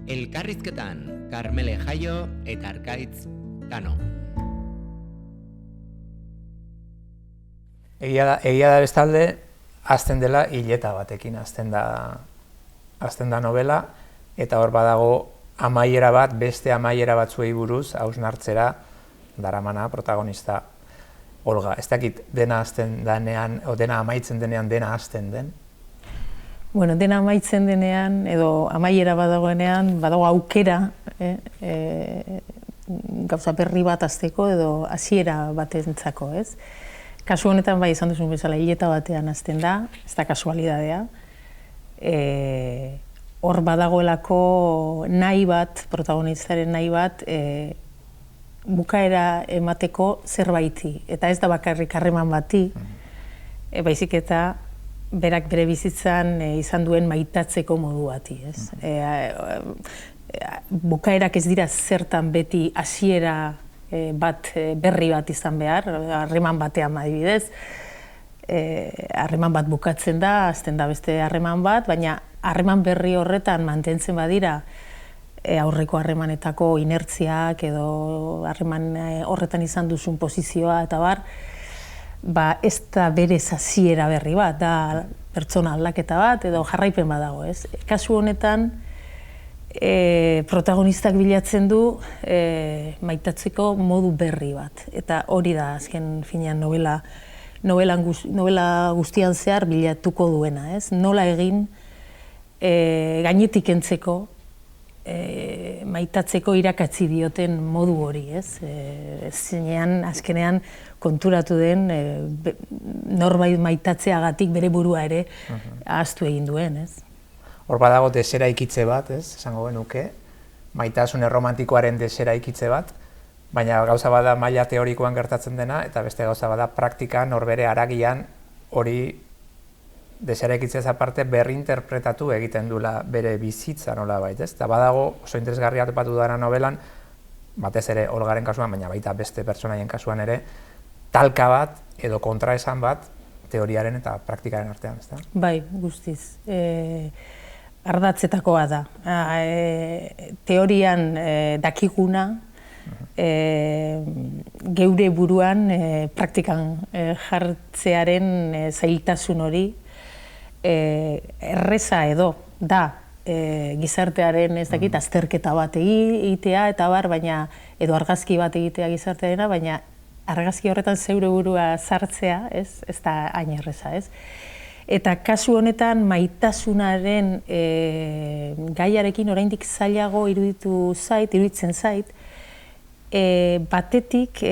Elkarrizketan, Karmele Jaio eta Arkaitz Kano. Egia da bestalde, hasten dela hileta batekin, hasten da novela, eta hor badago amaiera bat, beste amaiera batzuei buruz, hausnartzera daramana protagonista Olga. Ez dakit dena hasten denean, o dena amaitzen denean dena hasten den? Bueno, dena amaitzen denean, edo amaiera badagoenean, badago aukera, gauza berri bat hasteko edo hasiera batentzako, ez? Kasu honetan bai izan duzun bezala hileta batean hasten da, ez da kasualidadea. Hor badagoelako nahi bat, protagonistaren nahi bat, bukaera emateko zerbaiti. Eta ez da bakarrik harreman bati, baizik eta berak bere bizitzan izan duen maitatzeko modu bati, ez? Bukaerak ez dira zertan beti hasiera bat berri bat izan behar, harreman batean adibidez. Harreman bat bukatzen da, hasten da beste harreman bat, baina harreman berri horretan mantentzen badira aurreko harremanetako inertziak edo harreman horretan izan duzun posizioa eta bar, ez da berez hasiera berri bat, da pertsona aldaketa bat edo jarraipen badago, ez? Kasu honetan, protagonistak bilatzen du maitatzeko modu berri bat. Eta hori da azken finean novela guztian zehar bilatuko duena, ez? Nola egin gainetik kentzeko, maitatzeko irakatsi dioten modu hori, ez? Zinean, azkenean konturatu den norbait maitatzeagatik bere burua ere ahaztu egin duen, ez? Hor badago deseraikitze bat, ez, esango genuke, maitasun erromantikoaren deseraikitze bat, baina gauza bada maila teorikoan gertatzen dena, eta beste gauza bada praktikan, norbere haragian hori deseraikitzez aparte berrinterpretatu egiten duela bere bizitza nolabait, ez? Eta badago oso interesgarria topatu dara novelan, batez ere Olgaren kasuan, baina baita beste pertsonaien kasuan ere, talka bat edo kontraesan bat teoriaren eta praktikaren artean, ezta? Bai, guztiz. Ardatzetakoa da. Teorian dakiguna, geure buruan praktikan jartzearen zailtasun hori erreza edo da gizartearen ez dakit azterketa bat egitea eta bar, baina edo argazki bat egitea gizartearena, baina argazki horretan zeure burua sartzea, ez da hain erreza, ez? Eta kasu honetan maitasunaren gaiarekin oraindik zailago iruditzen zait, batetik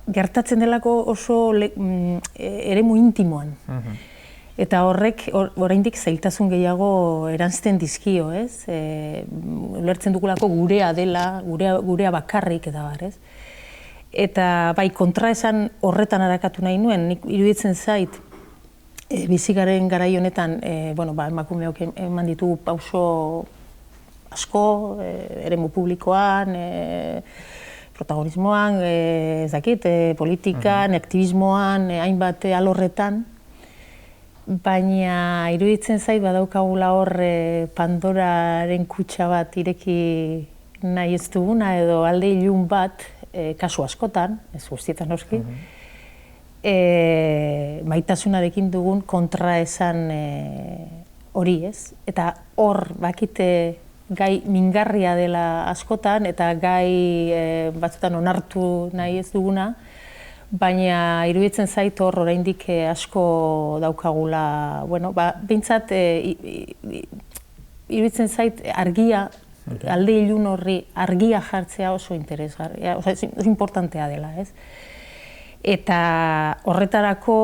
gertatzen delako oso eremu intimoan. Eta horrek oraindik zailtasun gehiago eranzten dizkio, ez? Ulertzen dugulako gurea dela, gurea bakarrik eta bar, ez? Eta bai kontraesan horretan arakatu nahi nuen, nik iruditzen zait, bizigaren garai honetan, emakumeok eman ditugu pauso asko, eremu publikoan, protagonismoan, ez dakit, politikan, aktivismoan, hainbat alorretan, baina iruditzen zait badaukagula hor Pandoraren kutxa bat ireki nahi ez duguna edo alde ilun bat, kasu askotan, ez guztietan noski, maitasunarekin dugun kontraesan hori, ez? Eta hor bakite gai mingarria dela askotan eta gai batzutan onartu nahi ez duguna, baina iruditzen zait hor oraindik asko daukagula, behintzat iruditzen zait argia, alde ilun horri argia jartzea oso interesgarria, oso importantea dela, ez? Eta horretarako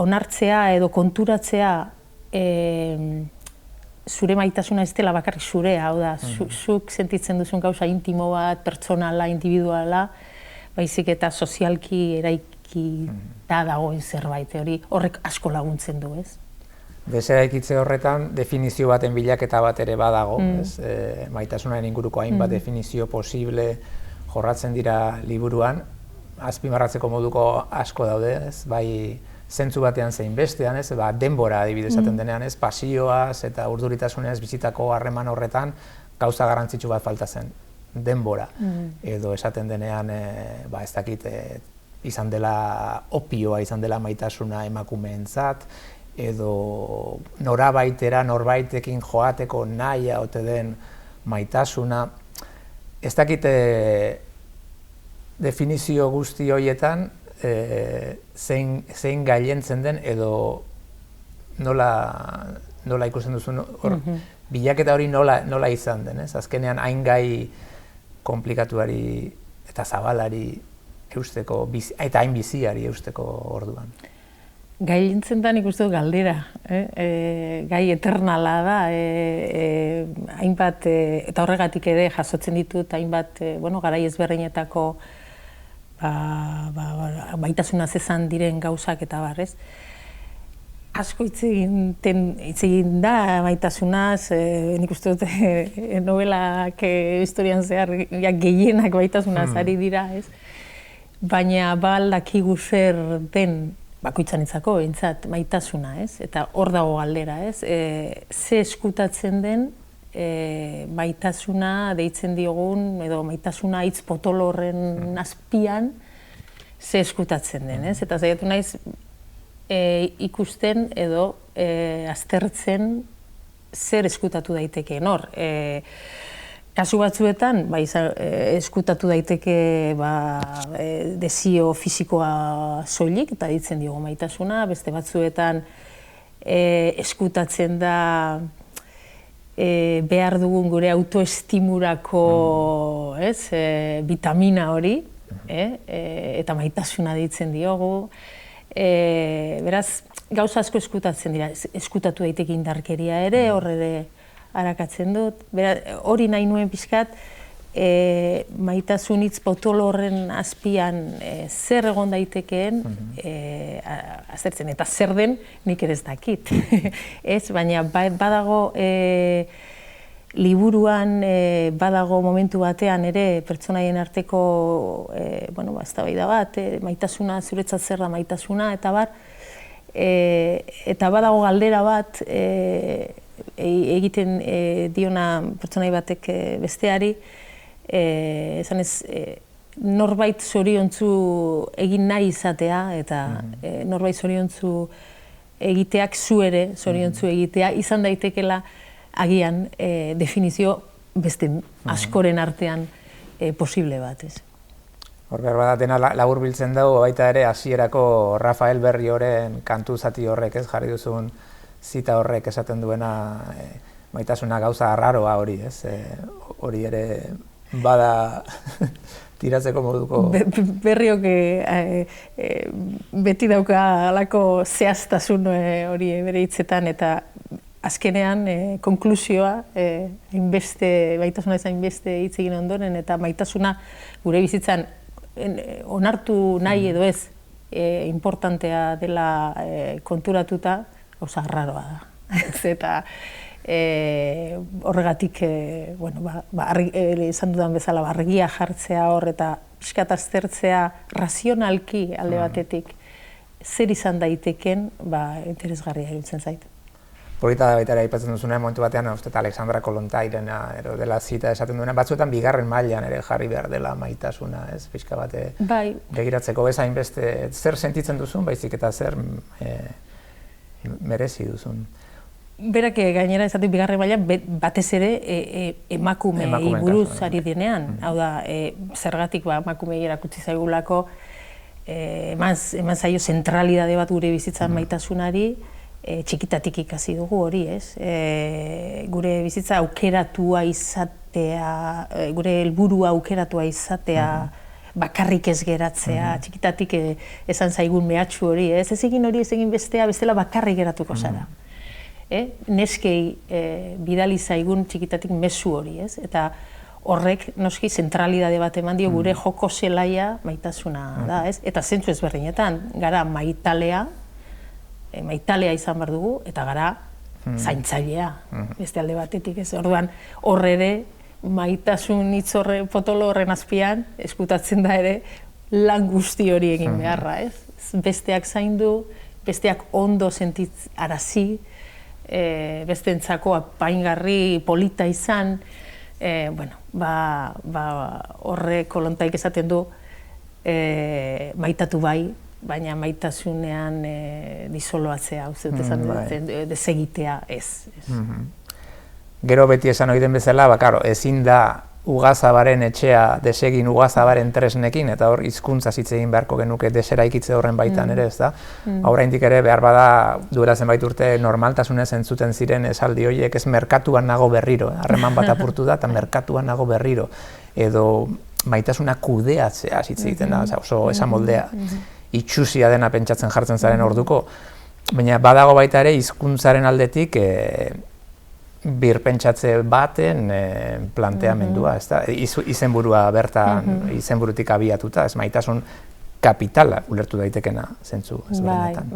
onartzea edo konturatzea zure maitasuna ez dela bakarrik zurea, hau da, zuk sentitzen duzun gauza intimo bat, pertsonala, individuala, baizik eta sozialki eraiki da dagoen zerbait, horrek asko laguntzen du, ez? Deseraikitze horretan definizio baten bilaketa bat ere badago, maitasunaren inguruko hainbat definizio posible jorratzen dira liburuan, azpimarratzeko moduko asko daude, ez? Bai zentzu batean zein bestean, ez, denbora adibidez esaten denean, ez, pasioaz eta urduritasunez bizitako harreman horretan gauza garrantzitsu bat falta zen, denbora. Edo esaten denean, ez dakit, izan dela opioa, izan dela maitasuna emakumeentzat, edo norbaitekin joateko nahia ote den maitasuna. Ez dakit definizio guzti horietan zein gailentzen den edo nola ikusten duzun hor, bilaketa hori nola izan den, ez? Azkenean hain gai komplikatuari eta zabalari eusteko, eta hain biziari eusteko orduan. Gailentzen da nik uste dut galdera, gai eternala da, hainbat, eta horregatik ere jasotzen ditut hainbat, garai ezberdinetako maitasuna zezan diren gauzak eta barrez. Asko hitz egin da maitasunaz, nik uste dut novelak historian zehar gehienak maitasunaz ari dira, ez? Baina baldakigu zer den bakoitzanitzako behintzat maitasuna, ez? Eta hor dago galdera, ez? Ze eskutatzen den maitasuna deitzen diogun, edo maitasuna hitz potolo horren azpian ze eskutatzen den, ez? Eta saiatu naiz ikusten edo aztertzen zer eskutatu daitekeen hor. Kasu batzuetan, eskutatu daiteke desio fisikoa soilik, eta ditzen diogu maitasuna, beste batzuetan eskutatzen da behar dugun gure autoestimurako vitamina hori, eta maitasuna ditzen diogu. Beraz, gauza asko eskutatzen dira, eskutatu daiteke indarkeria ere, hor ere arakatzen dut. Hori nahi nuen pixkat, maitasun hitz potolo horren azpian zer egon daitekeen aztertzen, eta zer den nik ere ez dakit. Baina badago liburuan, badago momentu batean ere pertsonaien arteko eztabaida bat, maitasuna, zuretzat zer da maitasuna, eta bar, eta badago galdera bat egiten diona pertsonai batek besteari, esanez, norbait zoriontsu egin nahi izatea, eta norbait zoriontsu egiteak zu ere zoriontsu egitea, izan daitekela agian definizio beste askoren artean posible bat, ez. Hor behar bada dena labur biltzen dugu, baita ere hasierako Rafael Berrioren kantu zati horrek, ez, jarri duzun zita horrek esaten duena maitasuna gauza arraroa hori, ez, hori ere bada tiratzeko moduko. Berriok beti dauka alako zehaztasun hori bere hitzetan, eta azkenean konklusioa, maitasuna ez hainbeste hitz egin ondoren, eta maitasuna gure bizitzan onartu nahi edo ez importantea dela konturatuta, gauza arraroa da. Eta horregatik, esan dudan bezala, argia jartzea hor eta pixkat aztertzea razionalki alde batetik zer izan daiteken, interesgarria iruditzen zait. Polita da baita ere aipatzen duzunean momentu batean, uste eta Alexandra Kolontairena dela zita esaten duena, batzuetan bigarren mailan ere jarri behar dela maitasuna, ez, pixka bate begiratzeko bezain beste, zer sentitzen duzun, baizik eta zer merezi duzun. Berak gainera esatik bigarren mailan batez ere emakumei buruz ari denean, hau da, zergatik emakumei erakutsi zaigulako, eman zaio zentralidade bat gure bizitzan maitasunari, txikitatik ikasi dugu hori, ez? Gure bizitza aukeratua izatea, gure helburua aukeratua izatea, bakarrik ez geratzea, txikitatik esan zaigun mehatxu hori, ez? Ez egin hori, ez egin bestea, bestela bakarrik geratuko zara. Neskei bidali zaigun txikitatik mezu hori, ez? Eta horrek noski zentralidade bat eman dio gure joko zelaia maitasuna da, ez? Eta zentzu ezberdinetan, gara maitalea izan behar dugu, eta gara zaintzailea, beste alde batetik, ez? Orduan, hor ere, maitasun hitz potolo horren azpian, eskutatzen da ere, lan guzti hori egin beharra, ez? Besteak zaindu, besteak ondo sentitzarazi, besteentzako apaingarri polita izan, horre kolontaik esaten du maitatu bai, baina maitasunean disoloatzea, desegitea ez. Gero beti esan ohi den bezala, ezin da Ugazabaren etxea desegin Ugazabaren tresnekin, eta hor hizkuntza hitz egin beharko genuke deseraikitze horren baitan ere, ez da? Oraindik ere behar bada duela zenbait urte normaltasunez entzuten ziren esaldi horiek, ez merkatuan nago berriro, harreman bat apurtu da eta merkatuan nago berriro, edo maitasuna kudeatzea hitz egiten da, oso esan moldea itxusia dena pentsatzen jartzen zaren orduko, baina badago baita ere hizkuntzaren aldetik birpentsatze baten planteamendua, izenburua bertan, izenburutik abiatuta, ez maitasun kapitala ulertu daitekena zentzu ezberdinetan.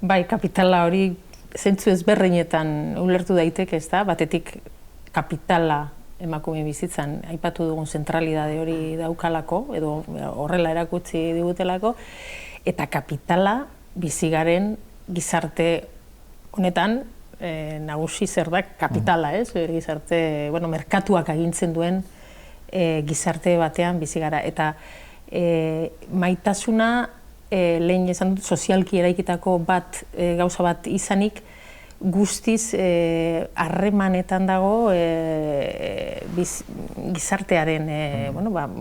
Bai, kapitala hori zentzu ezberdinetan ulertu daiteke, ez da, batetik kapitala emakume bizitzan, aipatu dugun zentralidade hori daukalako, edo horrela erakutsi digutelako, eta kapitala bizigaren gizarte honetan, nagusi zer da kapitala, ez? Gizarte, merkatuak agintzen duen gizarte batean bizi gara. Eta maitasuna, lehen esan dut, sozialki eraikitako gauza bat izanik, guztiz harremanetan dago gizartearen,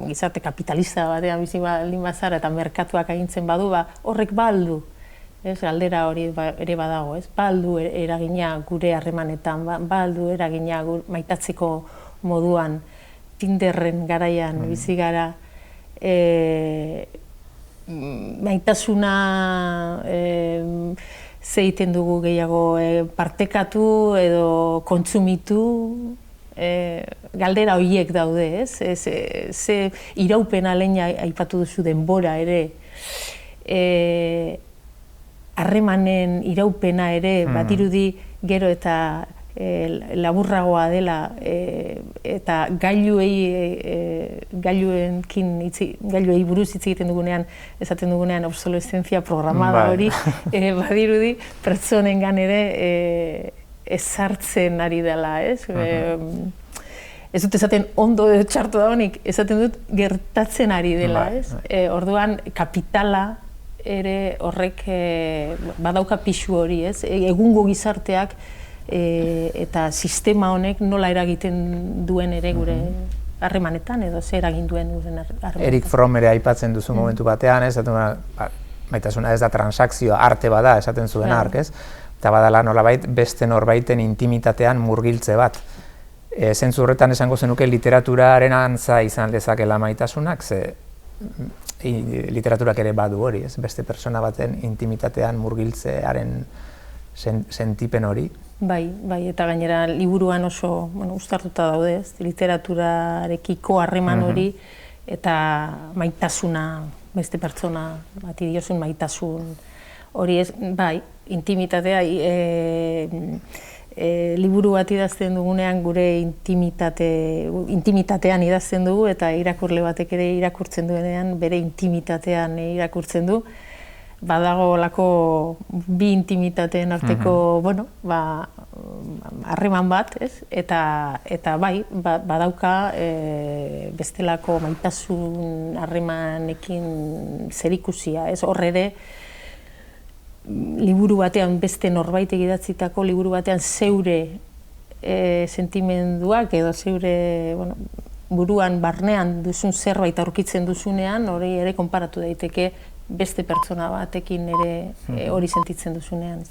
gizarte kapitalista batean bizi baldin bazara eta merkatuak agintzen badu, horrek baldu. Galdera hori ere badago, baldu eragina gure harremanetan, baldu eragina maitatzeko moduan, Tinderren garaian bizi gara, maitasuna zeiten dugu gehiago partekatu edo kontsumitu, galdera horiek daude, ze iraupena lehen aipatu duzu denbora ere, harremanen iraupena ere badirudi gero eta laburragoa dela eta gailuei buruz hitz egiten dugunean, esaten dugunean obsolescentzia programada hori, badirudi pertsonengan ere ezartzen ari dela, ez? Ez dut esaten ondo edo txartu da honik, esaten dut gertatzen ari dela, ez? Orduan kapitala ere horrek badauka pixu hori, ez? Egungo gizarteak eta sistema honek nola eragiten duen ere gure harremanetan edo zer eragin duen gure harremanetan. Erik Fromm ere aipatzen duzu momentu batean, ez? Maitasuna ez da transakzioa, arte bada, esaten zuen ark, ez? Eta badala nolabait beste norbaiten intimitatean murgiltze bat. Zentzu horretan esango zenuke literaturaren antza izan lezakela maitasunak, ze literaturak ere badu hori, ez? Beste pertsona baten intimitatean murgiltzearen sentipen hori. Bai, eta gainera liburuan oso uztartuta daude, ez? Literaturarekiko harreman hori eta maitasuna, beste pertsona bati diozun maitasun hori, ez? Bai, intimitatea, liburu bat idazten dugunean gure intimitatean idazten dugu eta irakurle batek ere irakurtzen duenean bere intimitatean irakurtzen du. Badago lako bi intimitateen arteko, harreman bat, ez? Eta bai, badauka bestelako maitasun harremanekin zerikusia, ez? Hor ere, liburu batean beste norbait idatzitako liburu batean zeure sentimenduak edo zeure buruan barnean duzun zerbait aurkitzen duzunean hori ere konparatu daiteke beste pertsona batekin ere hori sentitzen duzunean.